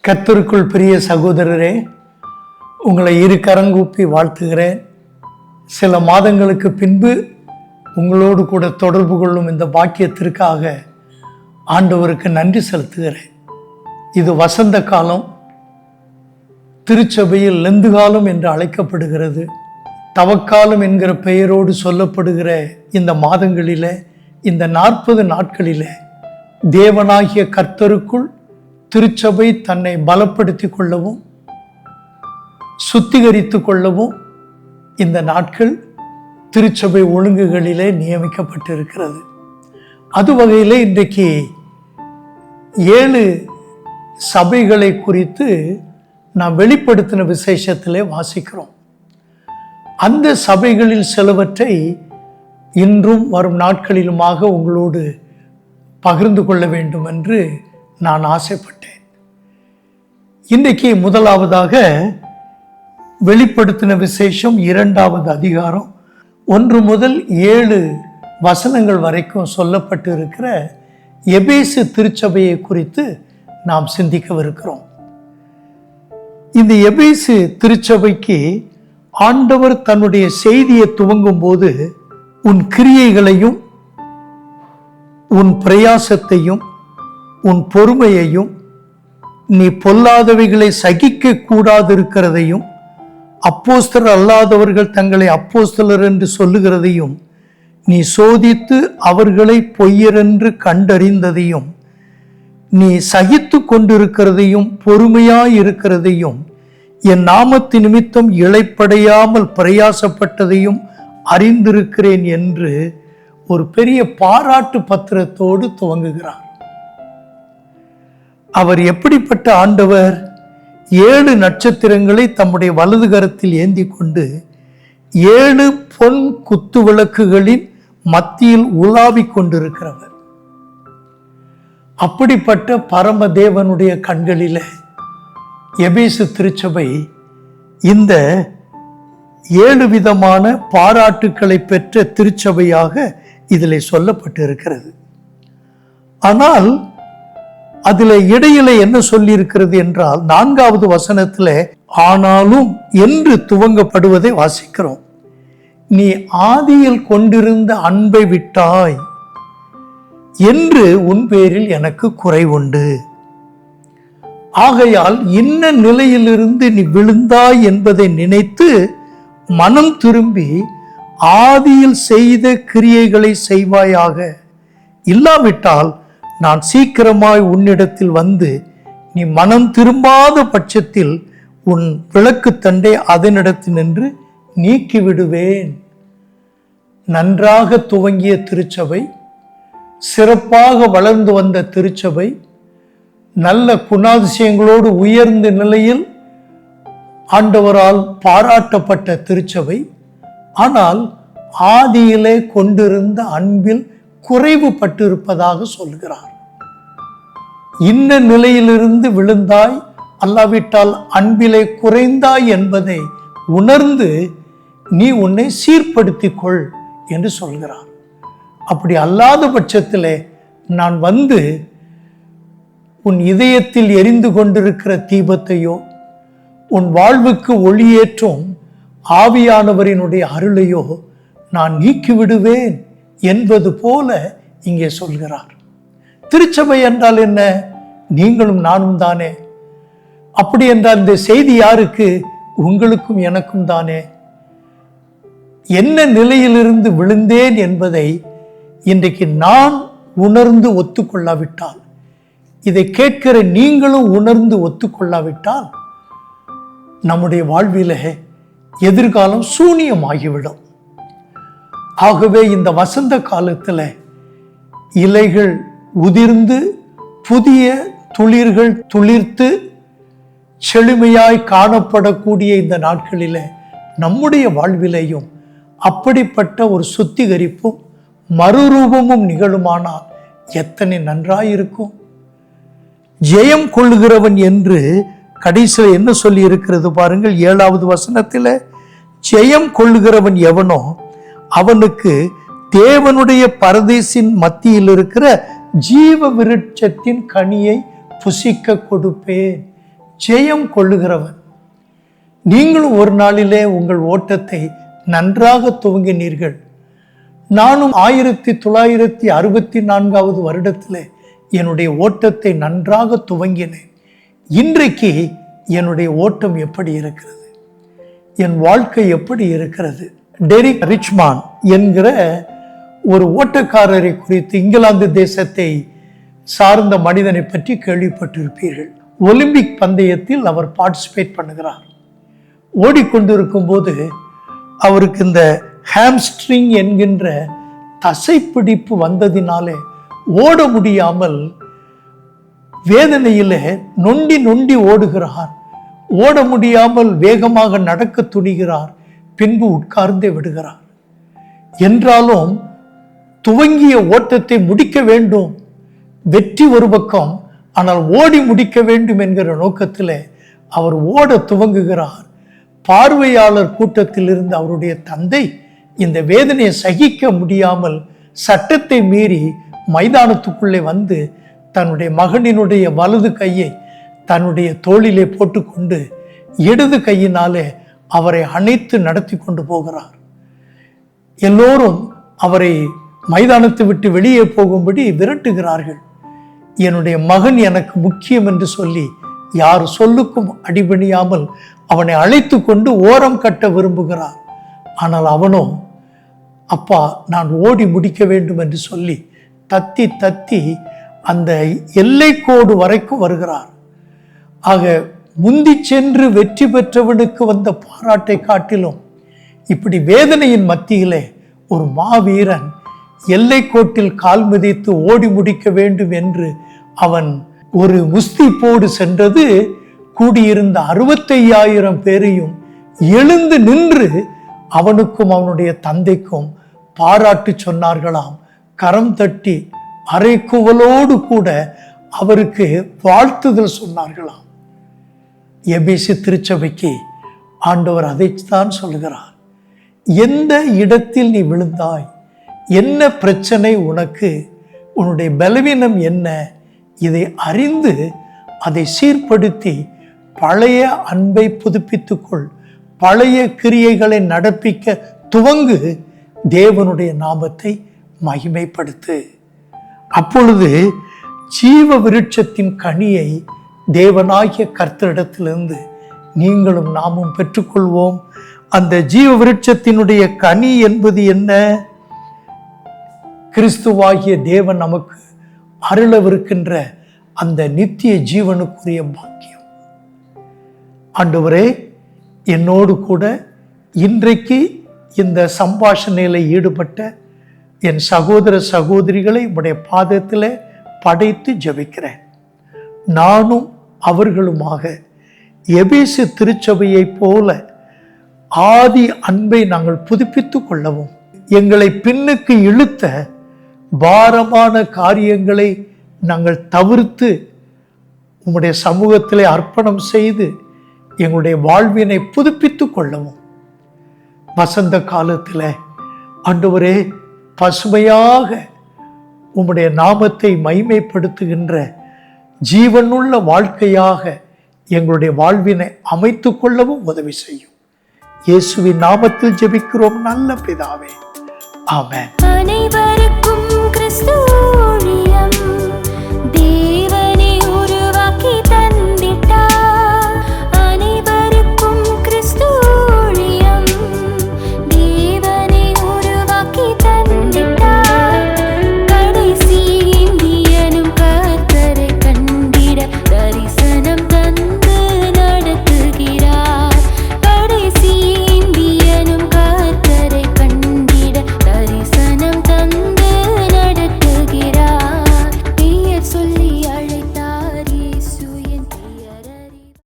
கர்த்தருக்குள் பிரிய சகோதரரே, உங்களை இரு கரங்கூப்பி வாழ்த்துகிறேன். சில மாதங்களுக்கு பின்பு உங்களோடு கூட தொடர்பு கொள்ளும் இந்த பாக்கியத்திற்காக ஆண்டவருக்கு நன்றி செலுத்துகிறேன். இது வசந்த காலம், திருச்சபையில் லெந்து காலம் என்று அழைக்கப்படுகிறது. தவக்காலம் என்கிற பெயரோடு சொல்லப்படுகிற இந்த மாதங்களிலே, இந்த 40 நாட்களிலே தேவனாகிய கர்த்தருக்குள் திருச்சபை தன்னை பலப்படுத்தி கொள்ளவும் சுத்திகரித்து கொள்ளவும் இந்த நாட்கள் திருச்சபை ஒழுங்குகளிலே நியமிக்கப்பட்டிருக்கிறது. அது வகையில் இன்றைக்கு 7 சபைகளை குறித்து நாம் வெளிப்படுத்தின விசேஷத்திலே வாசிக்கிறோம். அந்த சபைகளில் சிலவற்றை இன்றும் வரும் நாட்களிலுமாக உங்களோடு பகிர்ந்து கொள்ள வேண்டும் என்று நான் ஆசைப்பட்டேன். இன்றைக்கு முதலாவதாக வெளிப்படுத்தின விசேஷம் 2வது அதிகாரம் 1 முதல் 7 வசனங்கள் வரைக்கும் சொல்லப்பட்டு இருக்கிற எபேசு திருச்சபையை குறித்து நாம் சிந்திக்கவிருக்கிறோம். இந்த எபேசு திருச்சபைக்கு ஆண்டவர் தன்னுடைய செய்தியை துவங்கும் போது, உன் கிரியைகளையும் உன் பிரயாசத்தையும் உன் பொறுமையையும் நீ பொல்லாதவைகளை சகிக்க கூடாதிருக்கிறதையும் அப்போஸ்தலர் அல்லாதவர்கள் தங்களை அப்போஸ்தலர் என்று சொல்லுகிறதையும் நீ சோதித்து அவர்களை பொய்யரென்று கண்டறிந்ததையும் நீ சகித்து கொண்டிருக்கிறதையும் பொறுமையாயிருக்கிறதையும் என் நாமத்து நிமித்தம் இளைப்படையாமல் பிரயாசப்பட்டதையும் அறிந்திருக்கிறேன் என்று ஒரு பெரிய பாராட்டு பத்திரத்தோடு துவங்குகிறார். அவர் எப்படிப்பட்ட ஆண்டவர்? 7 நட்சத்திரங்களை தம்முடைய வலது கரத்தில் ஏந்தி கொண்டு 7 பொன் குத்து விளக்குகளின் மத்தியில் உலாவிக் கொண்டிருக்கிறவர். அப்படிப்பட்ட பரமதேவனுடைய கண்களில எபேசு திருச்சபை இந்த 7 விதமான பாராட்டுக்களை பெற்ற திருச்சபையாக இதில் சொல்லப்பட்டு இருக்கிறது. ஆனால் அதில் இடையில என்ன சொல்லி இருக்கிறது என்றால், 4வது வசனத்துல ஆனாலும் என்று துவங்கப்படுவதை வாசிக்கிறோம். நீ ஆதியில் கொண்டிருந்த அன்பை விட்டாய் என்று உன் பேரில் எனக்கு குறைவுண்டு. ஆகையால் இன்ன நிலையிலிருந்து நீ விழுந்தாய் என்பதை நினைத்து மனம் திரும்பி ஆதியில் செய்த கிரியைகளை செய்வாயாக. இல்லாவிட்டால் நான் சீக்கிரமாய் உன்னிடத்தில் வந்து நீ மனம் திரும்பாத பட்சத்தில் உன் விளக்கு தண்டை அதனிடத்தில் நின்று நீக்கிவிடுவேன். நன்றாக துவங்கிய திருச்சபை, சிறப்பாக வளர்ந்து வந்த திருச்சபை, நல்ல குணாதிசயங்களோடு உயர்ந்த நிலையில் ஆண்டவரால் பாராட்டப்பட்ட திருச்சபை, ஆனால் ஆதியிலே கொண்டிருந்த அன்பில் குறைவுபட்டிருப்பதாக சொல்கிறார். இன்ன நிலையிலிருந்து விழுந்தாய், அல்லாவிட்டால் அன்பிலே குறைந்தாய் என்பதை உணர்ந்து நீ உன்னை சீர்படுத்திக் கொள் என்று சொல்கிறார். அப்படி அல்லாத பட்சத்திலே நான் வந்து உன் இதயத்தில் எரிந்து கொண்டிருக்கிற தீபத்தையோ உன் வாழ்வுக்கு ஒளியேற்றும் ஆவியானவரினுடைய அருளையோ நான் நீக்கிவிடுவேன் என்பது போல இங்கே சொல்கிறார். திருச்சபை என்றால் என்ன? நீங்களும் நானும் தானே. அப்படி என்றால் இந்த செய்தி யாருக்கு? உங்களுக்கும் எனக்கும் தானே. என்ன நிலையிலிருந்து விழுந்தேன் என்பதை இன்றைக்கு நான் உணர்ந்து ஒத்துக்கொள்ளாவிட்டால், இதை கேட்கிற நீங்களும் உணர்ந்து ஒத்துக்கொள்ளாவிட்டால், நம்முடைய வாழ்வில எதிர்காலம் சூனியமாகிவிடும். ஆகவே இந்த வசந்த காலத்தில் இலைகள் உதிர்ந்து புதிய துளிர்கள் துளிர்த்து செழுமையாய் காணப்படக்கூடிய இந்த நாட்களில் நம்முடைய வாழ்விலையும் அப்படிப்பட்ட ஒரு சுத்திகரிப்பும் மறுரூபமும் நிகழுமானால் எத்தனை நன்றாயிருக்கும். ஜெயம் கொள்ளுகிறவன் என்று கடைசியில் என்ன சொல்லி இருக்கிறது பாருங்கள். 7வது வசனத்தில், ஜெயம் கொள்ளுகிறவன் எவனோ அவனுக்கு தேவனுடைய பரதேசின் மத்தியில் இருக்கிற ஜீவ விருட்சத்தின் கனியை புசிக்க கொடுப்பேன் ஜெயம் கொள்ளுகிறவன். நீங்களும் ஒரு நாளிலே உங்கள் ஓட்டத்தை நன்றாக துவங்கினீர்கள். நானும் 1964 வருடத்தில் என்னுடைய ஓட்டத்தை நன்றாக துவங்கினேன். இன்றைக்கு என்னுடைய ஓட்டம் எப்படி இருக்கிறது, என் வாழ்க்கை எப்படி இருக்கிறது? டெரிக் ரிச்மான் என்கிற ஒரு ஓட்டக்காரரை குறித்து, இங்கிலாந்து தேசத்தை சார்ந்த மனிதனை பற்றி கேள்விப்பட்டிருப்பீர்கள். ஒலிம்பிக் பந்தயத்தில் அவர் பார்ட்டிசிபேட் பண்ணுகிறார். ஓடிக்கொண்டிருக்கும் போது அவருக்கு இந்த ஹாம்ஸ்ட்ரிங் என்கின்ற தசைப்பிடிப்பு வந்ததினாலே ஓட முடியாமல் வேதனையில நொண்டி நொண்டி ஓடுகிறார். ஓட முடியாமல் வேகமாக நடக்க துணிகிறார். பின்பு உட்கார்ந்தே விடுகிறார். என்றாலும் துவங்கிய ஓட்டத்தை முடிக்க வேண்டும், வெற்றி ஒரு பக்கம், ஆனால் ஓடி முடிக்க வேண்டும் என்கிற நோக்கத்தில் அவர் ஓட துவங்குகிறார். பார்வையாளர் கூட்டத்தில் இருந்து அவருடைய தந்தை இந்த வேதனையை சகிக்க முடியாமல் சட்டத்தை மீறி மைதானத்துக்குள்ளே வந்து தன்னுடைய மகனினுடைய வலது கையை தன்னுடைய தோளிலே போட்டுக்கொண்டு இடது கையினாலே அவரை அணைத்து நடத்தி கொண்டு போகிறார். எல்லோரும் அவரை மைதானத்தை விட்டு வெளியே போகும்படி விரட்டுகிறார்கள். என்னுடைய மகன் எனக்கு முக்கியம் என்று சொல்லி யார் சொல்லுக்கும் அடிபணியாமல் அவனை அழைத்து கொண்டு ஓரம் கட்ட விரும்புகிறார். ஆனால் அவனோ, அப்பா நான் ஓடி முடிக்க வேண்டும் என்று சொல்லி தத்தி தத்தி அந்த எல்லைக்கோடு வரைக்கும் வருகிறார். ஆக முந்தி சென்று வெற்றி பெற்றவனுக்கு வந்த பாராட்டை காட்டிலும் இப்படி வேதனையின் மத்தியிலே ஒரு மாவீரன் எல்லைக்கோட்டில் கால் மிதித்து ஓடி முடிக்க வேண்டும் என்று அவன் ஒரு முஸ்திப்போடு சென்றது கூடியிருந்த 65,000 பேரையும் எழுந்து நின்று அவனுக்கும் அவனுடைய தந்தைக்கும் பாராட்டு சொன்னார்களாம். கரம் தட்டி அரைக்குவலோடு கூட அவருக்கு வாழ்த்துதல் சொன்னார்களாம். எபேசு திருச்சபைக்கு ஆண்டவர் அதைத்தான் சொல்லுகிறார். எந்த இடத்தில் நீ விழுந்தாய், என்ன பிரச்சனை உனக்கு, உன்னுடைய பலவீனம் என்ன, இதை அறிந்து அதை சீர்படுத்தி பழைய அன்பை புதுப்பித்துக்கொள், பழைய கிரியைகளை நடப்பிக்க துவங்கு, தேவனுடைய நாமத்தை மகிமைப்படுத்து. அப்பொழுது ஜீவ விருட்சத்தின் கனியை தேவனாகிய கர்த்தரிடத்திலிருந்து நீங்களும் நாமும் பெற்றுக்கொள்வோம். அந்த ஜீவ விருட்சத்தினுடைய கனி என்பது என்ன? கிறிஸ்துவாகிய தேவன் நமக்கு அருளவிருக்கின்ற அந்த நித்திய ஜீவனுக்குரிய பாக்கியம். ஆண்டவரே, என்னோடு கூட இன்றைக்கு இந்த சம்பாஷணையில் ஈடுபட்ட என் சகோதர சகோதரிகளை உடைய பாதத்தில் படைத்து ஜெபிக்கிறேன். நானும் அவர்களுமாக எபேசு திருச்சபையை போல ஆதி அன்பை நாங்கள் புதுப்பித்து கொள்ளவும், எங்களை பின்னுக்கு இழுத்த பாரமான காரியங்களை நாங்கள் தவிர்த்து உம்முடைய சமூகத்திலே அர்ப்பணம் செய்து எங்களுடைய வாழ்வினை புதுப்பித்து கொள்ளவும், வசந்த காலத்தில் ஆண்டவரே பசுமையாக உம்முடைய நாமத்தை மகிமைப்படுத்துகின்ற ஜீவனுள்ள வாழ்க்கையாக எங்களுடைய வாழ்வினை அமைத்து கொள்ளவும் உதவி செய்யும். இயேசுவின் நாமத்தில் ஜெபிக்கிறோம் நல்ல பிதாவே, ஆமென். அனைவருக்கும் கிறிஸ்து